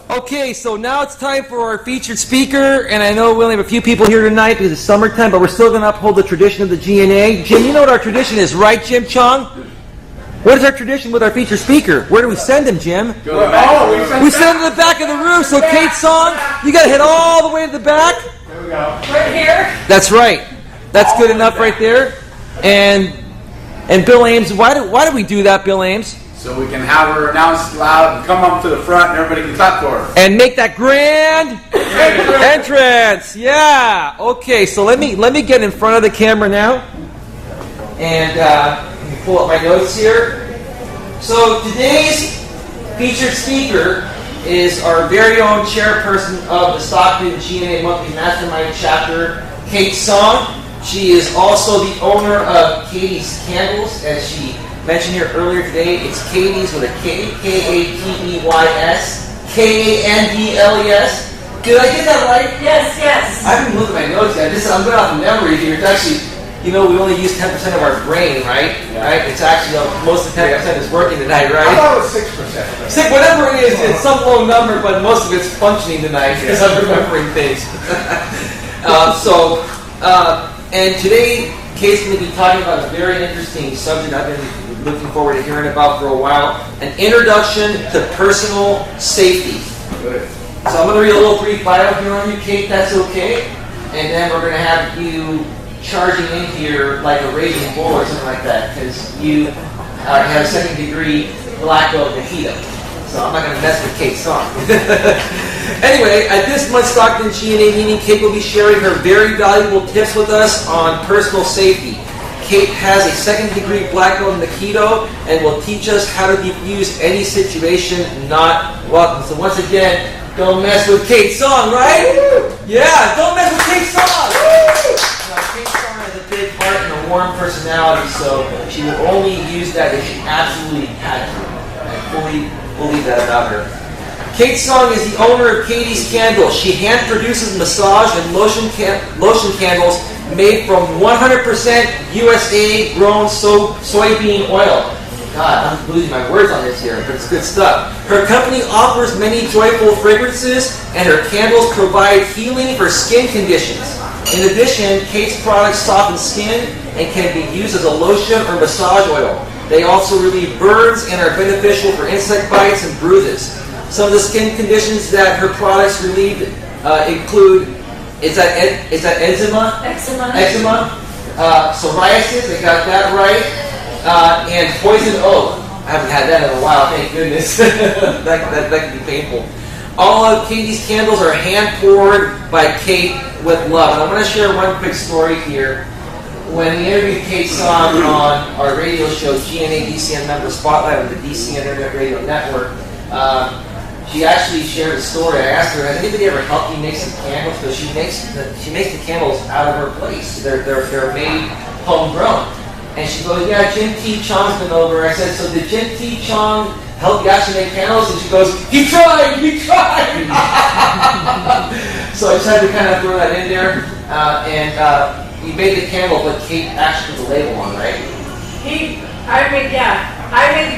Okay, so now it's time for our featured speaker, and I know we only have a few people here tonight because it's summertime, but we're still going to uphold the tradition of the GNA. Jim, you know what our tradition is, right, Jim Chong? What is our tradition with our featured speaker? Where do we send him, Jim? We send him to the back of the room. So Kate Song, you got to head all the way to the back. There we go. Right here? That's right. That's good enough right there. And Bill Ames, why do we do that, Bill Ames? So we can have her announce loud and come up to the front and everybody can clap for her. And make that grand entrance. Yeah. Okay, so let me get in front of the camera now. And let me pull up my notes here. So today's featured speaker is our very own chairperson of the Stockton GNA Monthly Mastermind chapter, Kate Song. She is also the owner of Kateys Kandles, as she mentioned here earlier today. It's Kateys with a K, Kateys, Kandles. Did I get that right? Yes, yes. I haven't looked at my notes yet. I'm going off of memory here. It's actually, we only use 10% of our brain, right? Yeah. Right? It's actually, most of the 10% is working tonight, right? I thought it was 6%. Whatever it is, it's some low number, but most of it's functioning tonight because I'm remembering things. And today, Kate's going to be talking about a very interesting subject I've been looking forward to hearing about for a while, an introduction to personal safety. Good. So I'm going to read a little brief bio here on you, Kate, that's okay? And then we're going to have you charging in here like a raging bull or something like that, because you have second degree black belt Aikido. So I'm not going to mess with Kate's song. Anyway, at this month's Stockton GNA meeting, Kate will be sharing her very valuable tips with us on personal safety. Kate has a second degree black belt in Aikido and will teach us how to defuse any situation not welcome. So once again, don't mess with Kate's song, right? Yeah, don't mess with Kate's song! Now, Kate's song has a big heart and a warm personality, so she will only use that if she absolutely had to. I fully believe that about her. Kate Song is the owner of Kateys Kandles. She hand produces massage and lotion candles made from 100% USA grown soybean oil. God, I'm losing my words on this here, but it's good stuff. Her company offers many joyful fragrances, and her candles provide healing for skin conditions. In addition, Kate's products soften skin and can be used as a lotion or massage oil. They also relieve burns and are beneficial for insect bites and bruises. Some of the skin conditions that her products relieve include, is that eczema? Eczema. Psoriasis, I got that right. And poison oak. I haven't had that in a while, thank goodness. that can be painful. All of Kateys Kandles are hand poured by Kate with love. And I'm going to share one quick story here. When we interviewed Kate Song on our radio show, GNA DCN Member Spotlight on the DCN Internet Radio Network, she actually shared a story. I asked her, has anybody ever helped you make some candles? Because she makes the candles out of her place. They're made homegrown. And she goes, yeah, Jim T. Chong's been over. I said, so did Jim T. Chong help you actually make candles? And she goes, he tried! So I just had to kind of throw that in there. We made the candle, but Kate actually put the label on, right? I made the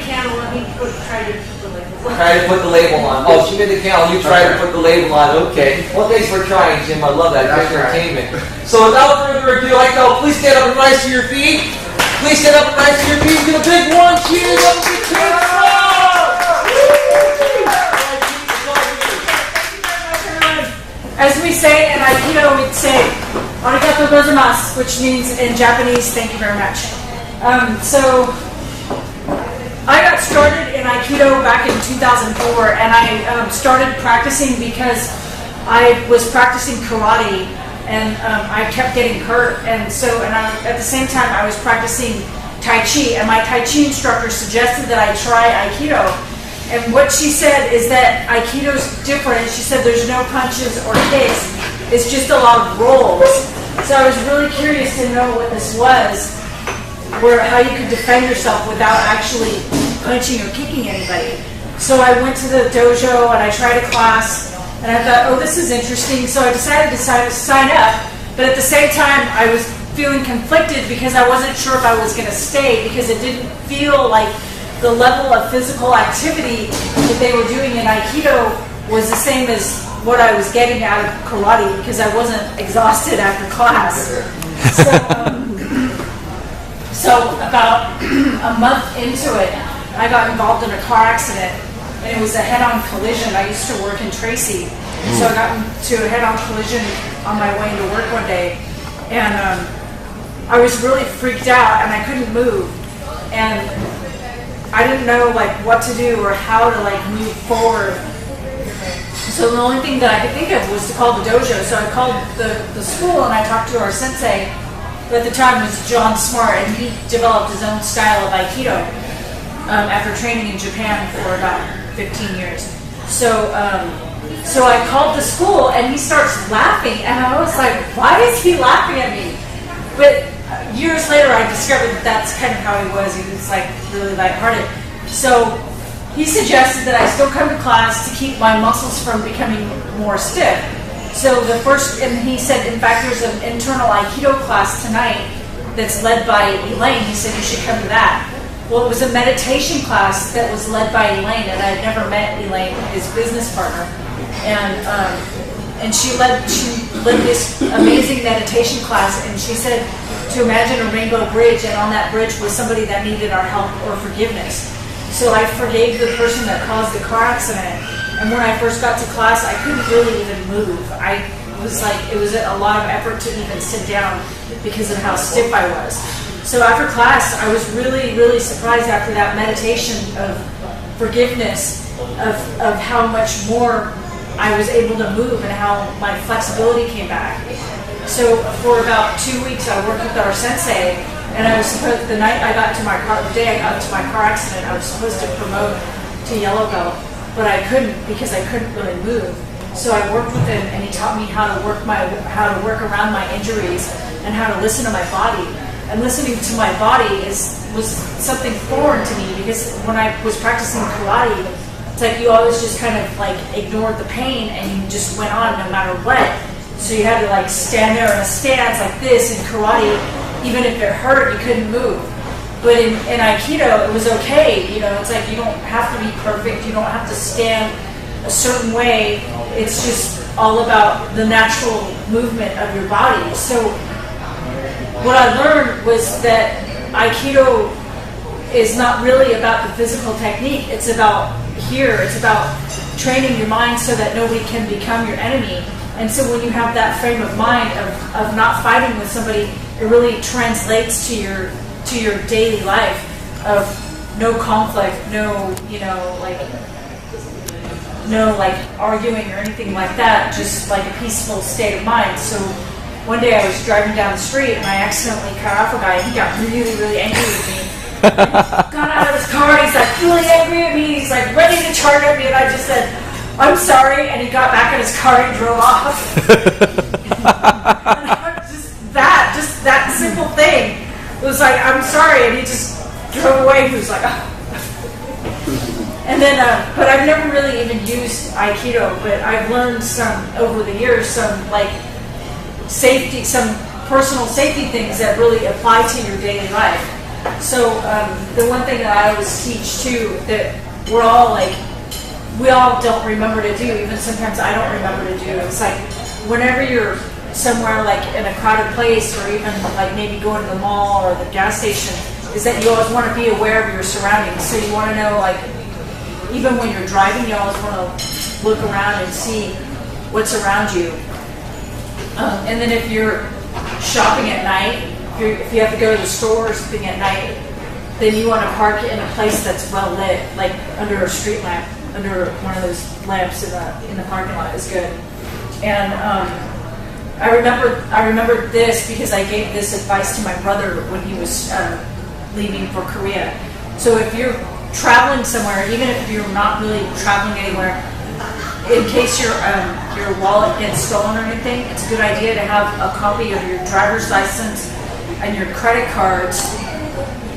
candle and he tried to put the label on. Tried to put the label on. Oh, she made the candle, you tried to put the label on. Okay. Well, thanks for trying, Jim. I love that. Good entertainment. So without further ado, I'd like to please stand up and rise to your feet. Please stand up and rise to your feet. Give a big warm cheers up to Kate Song! As we say in Aikido, we'd say arigato gozaimasu, which means in Japanese, thank you very much. So I got started in Aikido back in 2004, and I started practicing because I was practicing karate, and I kept getting hurt, and at the same time I was practicing Tai Chi, and my Tai Chi instructor suggested that I try Aikido. And what she said is that Aikido's different. She said there's no punches or kicks. It's just a lot of rolls. So I was really curious to know what this was, how you could defend yourself without actually punching or kicking anybody. So I went to the dojo and I tried a class, and I thought, oh, this is interesting. So I decided to sign up. But at the same time, I was feeling conflicted because I wasn't sure if I was going to stay, because it didn't feel like the level of physical activity that they were doing in Aikido was the same as what I was getting out of karate because I wasn't exhausted after class. So about a month into it, I got involved in a car accident, and it was a head-on collision. I used to work in Tracy, so I got into a head-on collision on my way into work one day, and I was really freaked out, and I couldn't move, and I didn't know like what to do or how to like move forward. So the only thing that I could think of was to call the dojo. So I called the school and I talked to our sensei, who at the time was John Smart, and he developed his own style of Aikido after training in Japan for about 15 years. So I called the school and he starts laughing, and I was like, why is he laughing at me? But years later I discovered that that's kind of how he was. He was like really lighthearted. So he suggested that I still come to class to keep my muscles from becoming more stiff. So and he said, in fact, there's an internal Aikido class tonight that's led by Elaine. He said, you should come to that. Well, it was a meditation class that was led by Elaine, and I had never met Elaine, his business partner. And she led this amazing meditation class, and she said to imagine a rainbow bridge, and on that bridge was somebody that needed our help or forgiveness. So I forgave the person that caused the car accident. And when I first got to class, I couldn't really even move. It was a lot of effort to even sit down because of how stiff I was. So after class, I was really, really surprised after that meditation of forgiveness, of how much more I was able to move and how my flexibility came back. So for about 2 weeks, I worked with our sensei. And I was supposed, the day I got into my car accident, I was supposed to promote to yellow belt, but I couldn't because I couldn't really move. So I worked with him, and he taught me how to work around my injuries and how to listen to my body. And listening to my body was something foreign to me because when I was practicing karate, it's like you always just kind of like ignored the pain and you just went on no matter what. So you had to like stand there in a stance like this in karate. Even if it hurt, you couldn't move. But in Aikido, it was okay. You know, it's like you don't have to be perfect. You don't have to stand a certain way. It's just all about the natural movement of your body. So what I learned was that Aikido is not really about the physical technique. It's about here. It's about training your mind so that nobody can become your enemy. And so when you have that frame of mind of not fighting with somebody, it really translates to your daily life of no conflict, no arguing or anything like that, just like a peaceful state of mind. So one day I was driving down the street and I accidentally cut off a guy, and he got really, really angry with me. Got out of his car and he's like really angry at me, he's like ready to charge at me, and I just said, I'm sorry, and he got back in his car and drove off. Just that simple thing. It was like, I'm sorry, and he just drove away. He was like, oh. And then, but I've never really even used Aikido, but I've learned over the years, some personal safety things that really apply to your daily life. So the one thing that I always teach too, that we all don't remember to do, even sometimes I don't remember to do. It's like whenever you're somewhere like in a crowded place, or even like maybe going to the mall or the gas station, is that you always want to be aware of your surroundings. So you want to know, like, even when you're driving, you always want to look around and see what's around you. And then if you're shopping at night, if you have to go to the store or something at night, then you want to park in a place that's well lit, like under a street lamp, under one of those lamps in the parking lot is good. And I remember this because I gave this advice to my brother when he was leaving for Korea. So if you're traveling somewhere, even if you're not really traveling anywhere, in case your wallet gets stolen or anything, it's a good idea to have a copy of your driver's license and your credit cards,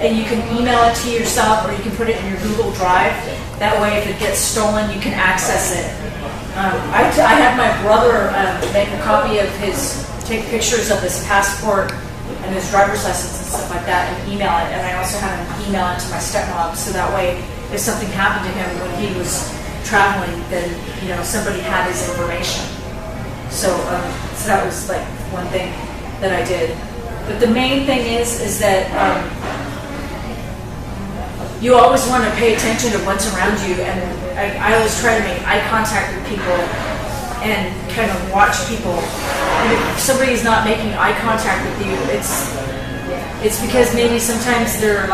and you can email it to yourself or you can put it in your Google Drive. That way, if it gets stolen, you can access it. I had my brother make a copy of take pictures of his passport and his driver's license and stuff like that and email it. And I also had him email it to my stepmom, so that way, if something happened to him when he was traveling, then somebody had his information. So that was like one thing that I did. But the main thing is that you always want to pay attention to what's around you, and I always try to make eye contact with people and kind of watch people. And if somebody's not making eye contact with you, it's because maybe sometimes they're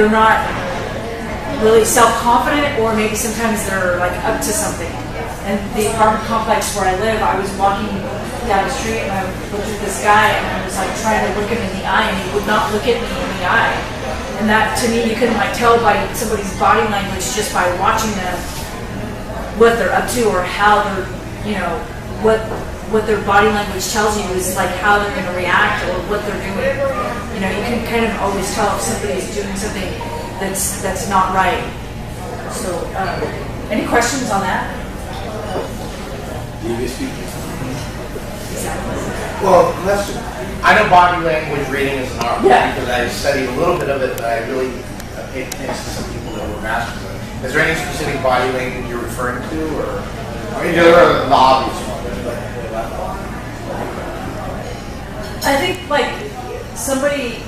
not really self-confident, or maybe sometimes they're like up to something. And the apartment complex where I live, I was walking down the street and I looked at this guy and I was like trying to look him in the eye, and he would not look at me in the eye. And that, to me, you can like tell by somebody's body language just by watching them what they're up to, or how they're, what their body language tells you is like how they're going to react or what they're doing. You can kind of always tell if somebody's doing something that's not right. So, any questions on that? Well, I know body language reading is an art because I studied a little bit of it, but I really paid attention to some people that were masters of it. Is there any specific body language you're referring to, or there are the obvious ones? I think like somebody,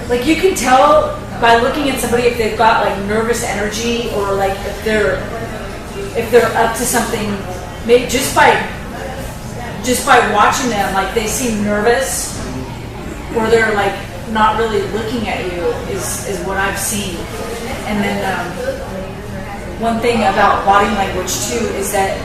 like you can tell by looking at somebody if they've got like nervous energy, or like if they're up to something, maybe just by watching them, like they seem nervous, or they're like not really looking at you is what I've seen. And then one thing about body language too is that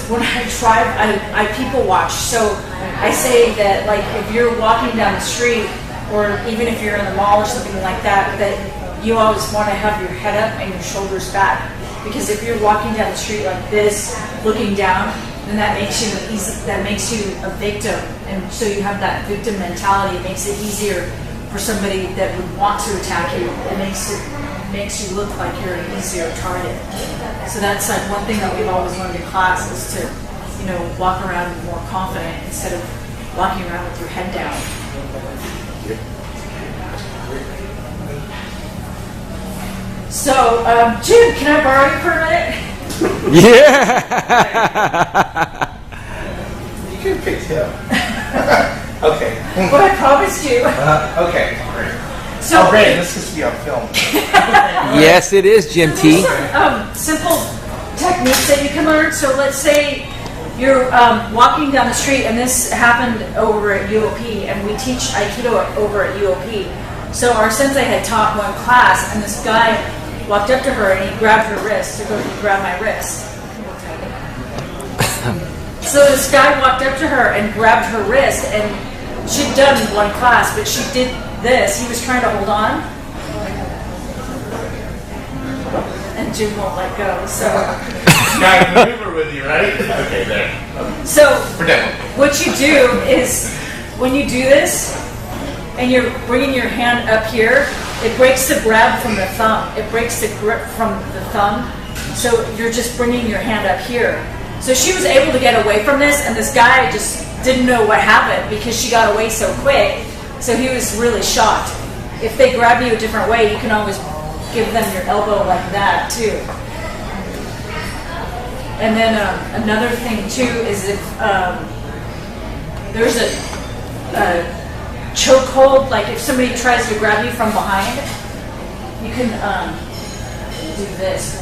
when I drive, I people watch. So I say that like if you're walking down the street, or even if you're in the mall or something like that, that you always want to have your head up and your shoulders back. Because if you're walking down the street like this, looking down, then that makes you a victim, and so you have that victim mentality. It makes it easier for somebody that would want to attack you. It makes you look like you're an easier target. So that's like one thing that we've always learned in class is to, walk around more confident instead of walking around with your head down. So, Jim, can I borrow you for a minute? Yeah. You can pick him. Okay. But I promised you. Okay, great. So, great. This is to be on film. Yes, it is, Jim T. These are simple techniques that you can learn. So let's say you're walking down the street, and this happened over at UOP, and we teach Aikido over at UOP. So our sensei had taught one class, and this guy walked up to her and he grabbed her wrist. So he grabbed my wrist. So this guy walked up to her and grabbed her wrist, and she'd done one class, but she did this. He was trying to hold on, and Jim won't let go. So Got to maneuver with you, right? Okay, there. So For demo. what you do is when you do this, and you're bringing your hand up here, it breaks the grab from the thumb. It breaks the grip from the thumb. So you're just bringing your hand up here. So she was able to get away from this, and this guy just didn't know what happened because she got away so quick. So he was really shocked. If they grab you a different way, you can always give them your elbow like that too. And then another thing too is if there's a chokehold, like if somebody tries to grab you from behind, you can do this.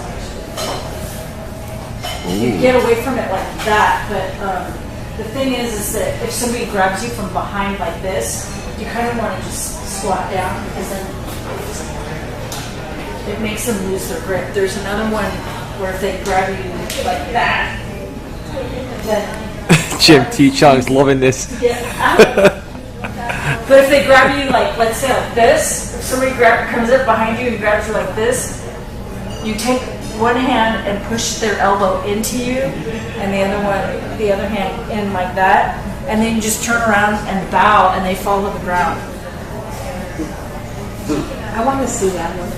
You get away from it like that, but the thing is that if somebody grabs you from behind like this, you kind of want to just squat down, because then it makes them lose their grip. There's another one where if they grab you like that, then Jim T. Chung's loving this. But if they grab you like, let's say like this, if somebody comes up behind you and grabs you like this, you take one hand and push their elbow into you, and the other hand in like that, and then you just turn around and bow, and they fall to the ground. I want to see that one.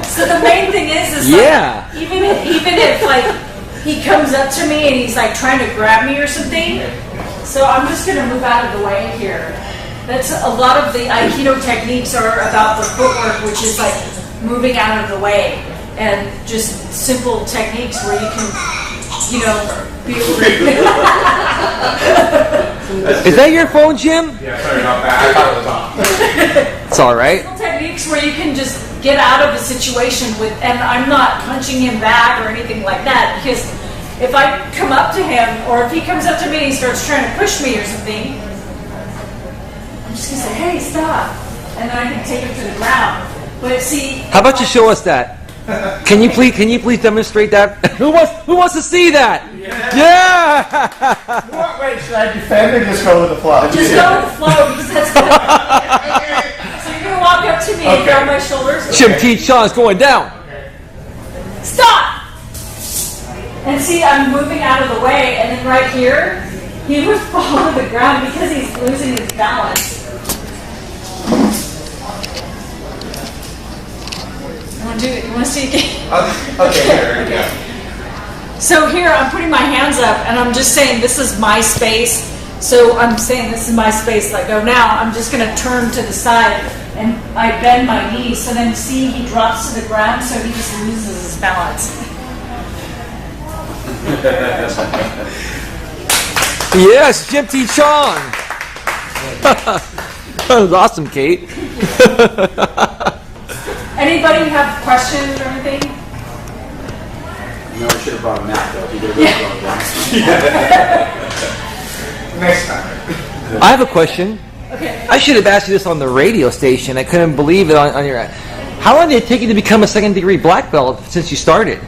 So the main thing is Yeah. like, even if like he comes up to me and he's like trying to grab me or something, so I'm just gonna move out of the way here, That's a lot of the Aikido techniques are about the footwork, which is like moving out of the way, and just simple techniques where you can, be Is that your phone, Jim? Yeah, sorry about that. I thought it was off. It's all right. simple techniques where you can just get out of a situation and I'm not punching him back or anything like that, because if I come up to him, or if he comes up to me and he starts trying to push me or something, I'm just gonna say, hey, stop, and then I can take him to the ground. But see, How about you show us that? Can you please demonstrate that? Who wants to see that? Yeah. Wait, should I defend or just go with the flow? just go with the flow, because that's good. So you're gonna walk up to me and grab my shoulders. Jim T. Chong's going down. Stop! And see, I'm moving out of the way, and then right here, he would fall to the ground because he's losing his balance. You want to see again? Okay, here, yeah. So here, I'm putting my hands up, and I'm just saying, this is my space. So I'm saying, this is my space. Like, go now. I'm just going to turn to the side, and I bend my knees. So then, see, he drops to the ground, so he just loses his balance. Yes, Jim T. Chong. That was awesome, Kate. Anybody have questions or anything? No, I should have brought a map though. If you could have brought it Next time. I have a question. Okay. I should have asked you this on the radio station. I couldn't believe it on your. How long did it take you to become a second-degree black belt since you started?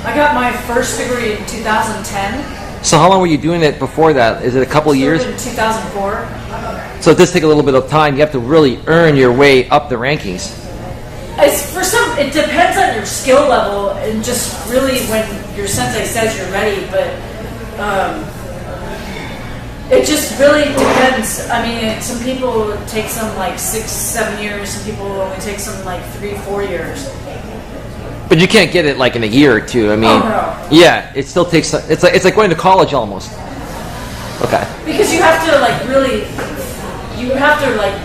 I got my first degree in 2010. So how long were you doing it before that? Is it a couple of years? In 2004. So it does take a little bit of time. You have to really earn your way up the rankings. It depends on your skill level, and just really when your sensei says you're ready. But it just really depends. I mean, some people it takes them like 6-7 years. Some people only takes them like 3-4 years. But you can't get it like in a year or two. I mean, Oh, no. yeah, it still takes. It's like going to college almost. Okay. Because you have to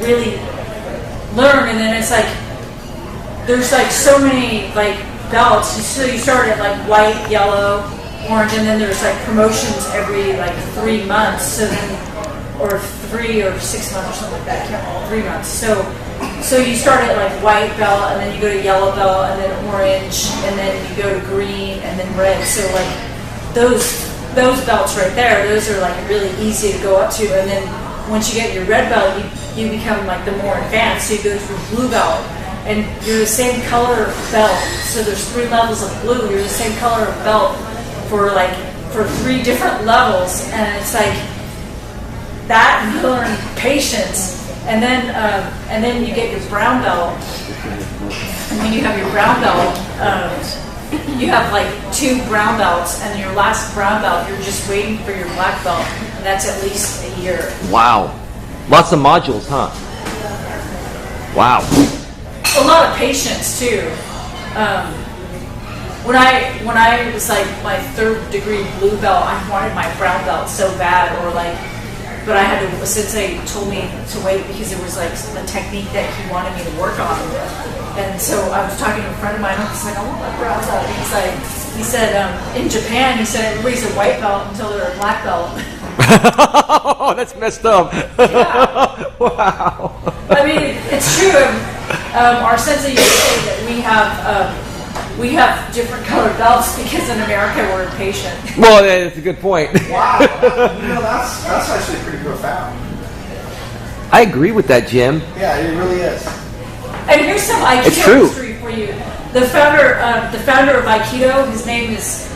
really learn, and then it's like there's like so many like belts. So you start at like white, yellow, orange, and then there's like promotions every like 3 months. So then, or 3 or 6 months or something like that. I can't remember, 3 months. So you start at like white belt, and then you go to yellow belt, and then orange, and then you go to green, and then red. So like those belts right there, those are like really easy to go up to. And then once you get your red belt, you become like the more advanced. So you go through blue belt, and you're the same color of belt. So there's 3 levels of blue. You're the same color of belt for 3 different levels, and it's like that. And you learn patience. And then you get your brown belt, and when you have your brown belt, you have like 2 brown belts, and your last brown belt, you're just waiting for your black belt, and that's at least a year. Wow. Lots of modules, huh? Wow. A lot of patience too. When I was like my 3rd degree blue belt, I wanted my brown belt so bad, but I had to. A sensei told me to wait because it was like a technique that he wanted me to work on. And so I was talking to a friend of mine. I was like, I want my brown belt. He said, in Japan, he said everybody's a white belt until they're a black belt. Oh, that's messed up. Yeah. Wow. I mean, it's true. Our sensei used to say that we have different colored belts because in America we're impatient. Well, that's a good point. Wow. That's actually pretty profound. I agree with that, Jim. Yeah, it really is. And here's some It's Aikido true. history for you. The founder of Aikido, his name is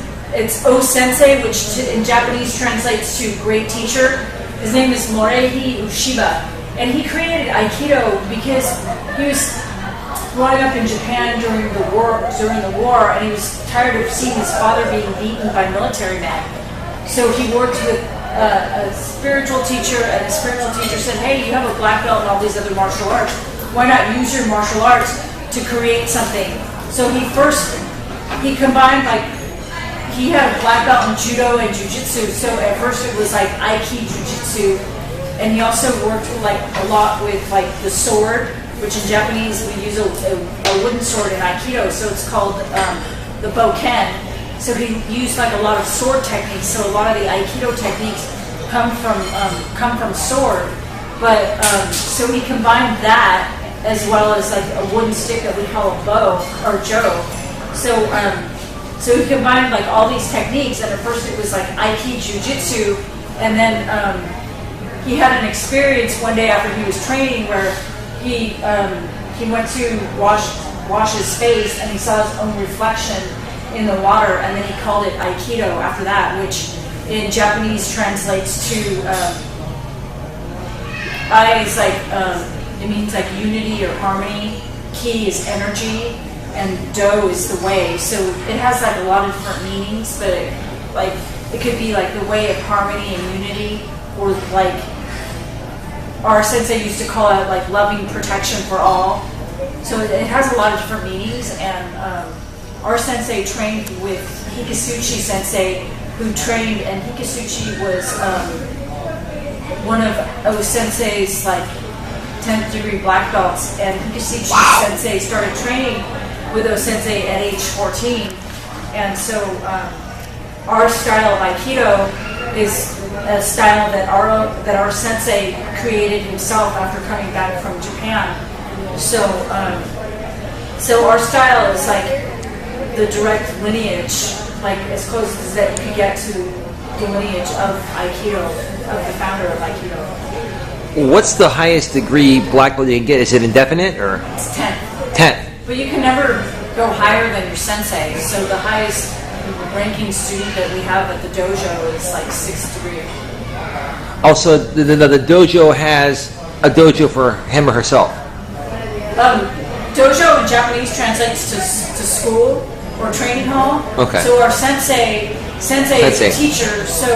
O Sensei, which in Japanese translates to great teacher. His name is Morihei Ushiba, and he created Aikido because he was growing up in Japan during the war, and he was tired of seeing his father being beaten by military men. So he worked with a spiritual teacher, and the spiritual teacher said, "Hey, you have a black belt and all these other martial arts. Why not use your martial arts to create something?" So he combined he had a black belt in judo and jiu-jitsu. So at first it was like Aiki jiu-jitsu, and he also worked like a lot with like the sword, which in Japanese we use a wooden sword in Aikido, so it's called the boken. So he used like a lot of sword techniques. So a lot of the Aikido techniques come from sword, but so he combined that as well as like a wooden stick that we call a bow or jo. So he combined like all these techniques, and at first it was like Aiki Jiu-Jitsu, and then he had an experience one day after he was training where he went to wash his face, and he saw his own reflection in the water, and then he called it Aikido after that, which in Japanese translates to Ai is like it means like unity or harmony, Ki is energy, and Do is the way. So it has like a lot of different meanings, but it could be like the way of harmony and unity, or like our sensei used to call it like loving protection for all. So it has a lot of different meanings, and our sensei trained with Hikasuchi sensei, who trained, and Hikasuchi was one of O sensei's like 10th degree black belts, and Hikasuchi sensei started training with O sensei at age 14, and so our style of Aikido is a style that our sensei created himself after coming back from Japan. So our style is like the direct lineage, like as close as that you could get to the lineage of Aikido, of the founder of Aikido. What's the highest degree black belt you can get? Is it indefinite or? It's 10. 10. But you can never go higher than your sensei. So the highest ranking student that we have at the dojo is like 6th degree. Also, the dojo has a dojo for him or herself. Dojo in Japanese translates to school or training hall. Okay. So our sensei is a teacher. So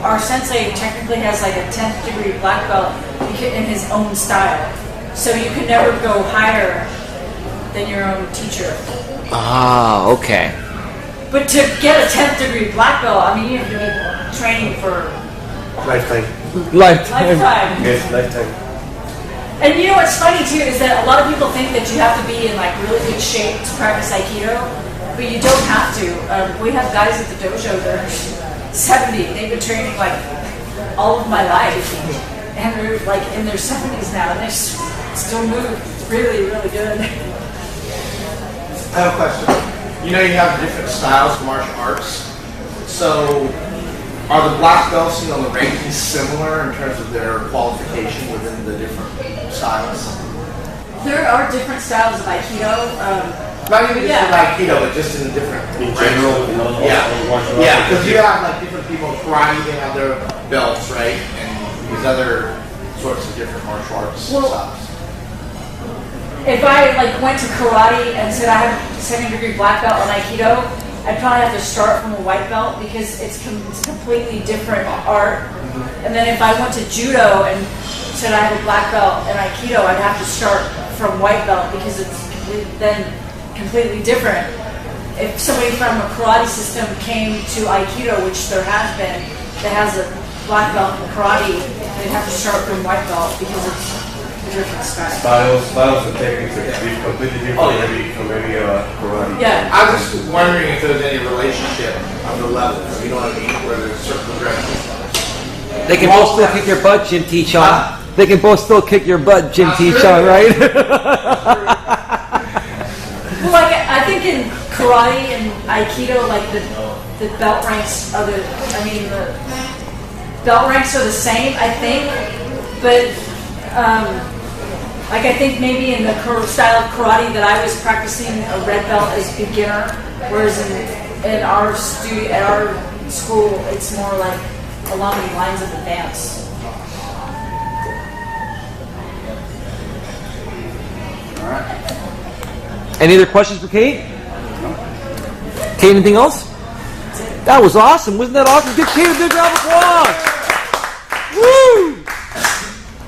our sensei technically has like a 10th degree black belt in his own style. So you can never go higher than your own teacher. Ah, okay. But to get a 10th degree black belt, I mean, you have to be training for Lifetime. lifetime. Yes, lifetime. And you know what's funny too is that a lot of people think that you have to be in like really good shape to practice Aikido, but you don't have to. We have guys at the dojo that are 70. They've been training like all of my life, and they're like in their 70s now, and they still move really, really good. I have a question. You know you have different styles of martial arts. So are the black belts, on the rankings similar in terms of their qualification within the different styles? There are different styles of Aikido. Not even just in Aikido, but just in different... In general, Yeah, because you have like different people in karate, they have their belts, right? And these other sorts of different martial arts styles. If I like went to karate and said I have a 2nd degree black belt in Aikido, I'd probably have to start from a white belt because it's completely different art. And then if I went to judo and said I have a black belt in Aikido, I'd have to start from white belt because it's completely different. If somebody from a karate system came to Aikido, which there has been, that has a black belt in karate, they'd have to start from white belt because it's different styles and techniques are completely different from every karate. Yeah. I was just wondering if there's any relationship on the levels, you know what I mean, where there's certain progressions. They can both still kick your butt, Jim T-Chon. They can both still kick your butt, Jim T-Chon, right? Well, like I think in karate and Aikido, like the belt ranks are the belt ranks are the same, I think, but like I think maybe in the style of karate that I was practicing, a red belt is beginner, whereas in our at our school, it's more like along the lines of advanced. All right. Any other questions for Kate? Kate, anything else? That was awesome. Wasn't that awesome? Give Kate a big round of applause. Woo!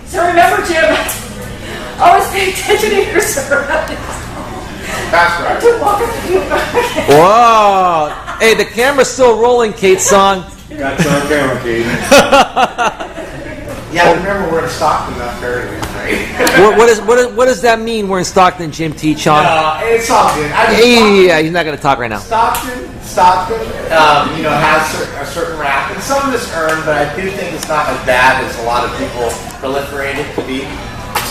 So remember, Jim, always pay attention to your surroundings. That's right. To walk up to you. Wow. Hey, the camera's still rolling, Kate Song. Got you on camera, Kate. Yeah, remember we're in Stockton, not Fairview, right? What does that mean? We're in Stockton, Jim T. Sean. No, it's all good. Yeah, he's not going to talk right now. Stockton, has a certain rap, and some of it's earned, but I do think it's not as bad as a lot of people proliferate it to be.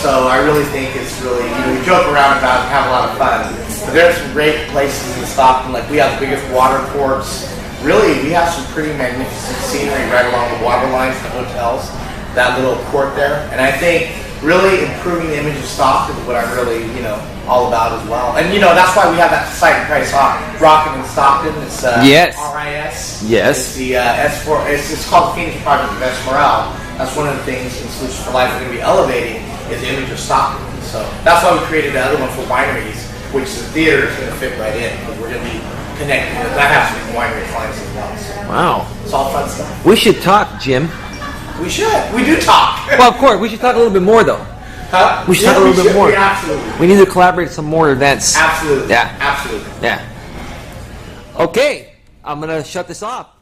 So I really think it's really, we joke around about it and have a lot of fun. But there's some great places in Stockton, like we have the biggest water courts. Really, we have some pretty magnificent scenery right along the water lines, the hotels, that little court there. And I think really improving the image of Stockton is what I'm really, all about as well. And, that's why we have that site in Price Rockin' in Stockton. It's yes. RIS. Yes. It's the S4, it's called the Phoenix Project of S Morale. That's one of the things in Solutions for Life we're going to be elevating is the image of Stockton. So that's why we created the other one for wineries, which the theater is going to fit right in because we're going to be connected with that has some winery clients as well. So Wow. it's all fun stuff. We should talk, Jim. We should. We do talk. Well, of course. We should talk a little bit more, though. Huh? We should talk a little bit more. Absolutely. We need to collaborate some more events. Absolutely. Yeah. Absolutely. Yeah. Okay. I'm going to shut this off.